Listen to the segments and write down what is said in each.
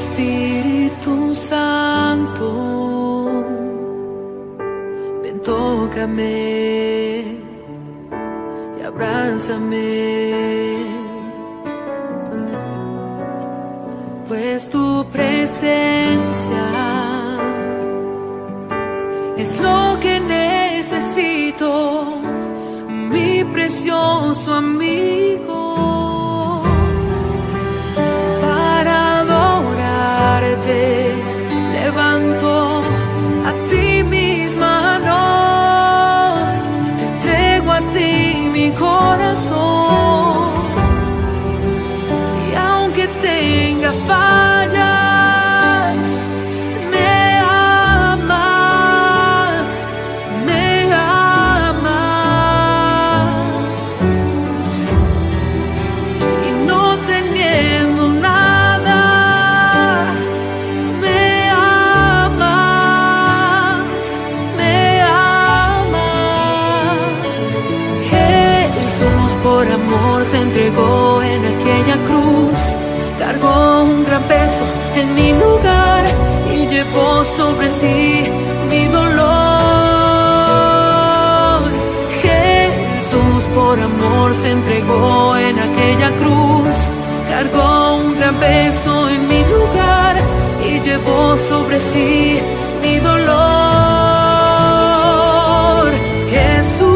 Espíritu Santo, ven, tócame y abrázame, pues tu presencia es lo que necesito, mi precioso amigo. Levanto a ti mis manos, te entrego a ti mi corazón, y aunque tenga fallas, me amas, y no teniendo nada, por amor se entregó en aquella cruz, cargó un gran peso en mi lugar y llevó sobre sí mi dolor. Jesús por amor se entregó en aquella cruz, cargó un gran peso en mi lugar y llevó sobre sí mi dolor. Jesús,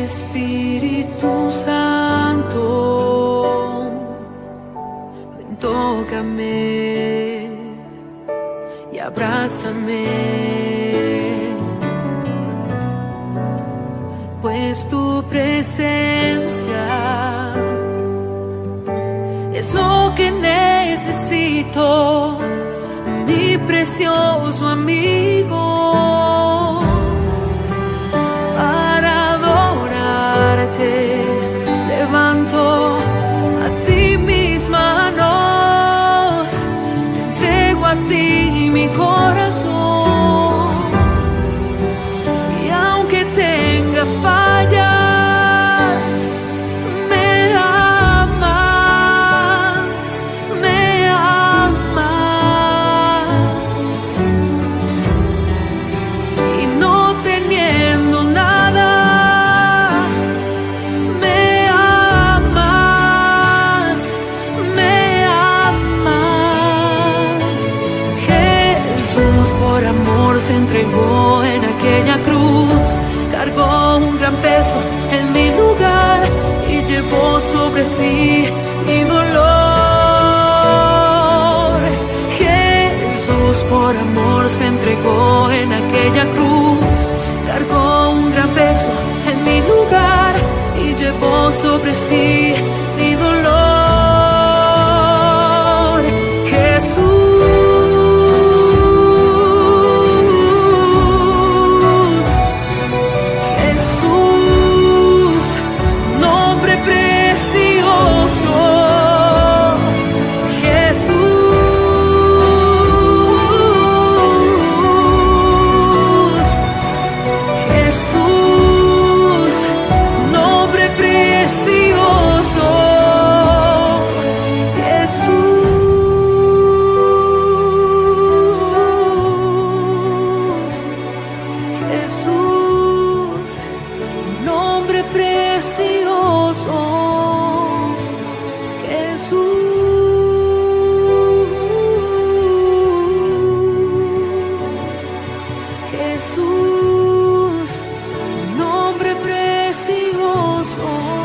Espíritu Santo, ven, tócame y abrázame, pues tu presencia es lo que necesito, mi precioso amigo. Levanto a ti mis manos, te entrego a ti mi corazón, y aunque tenga fallas, me amas, y no teniendo nada, por amor se entregó en aquella cruz, cargó un gran peso en mi lugar y llevó sobre sí mi dolor. Jesús por amor se entregó en aquella cruz, cargó un gran peso en mi lugar y llevó sobre sí mi dolor. Jesús, Jesús. corazón.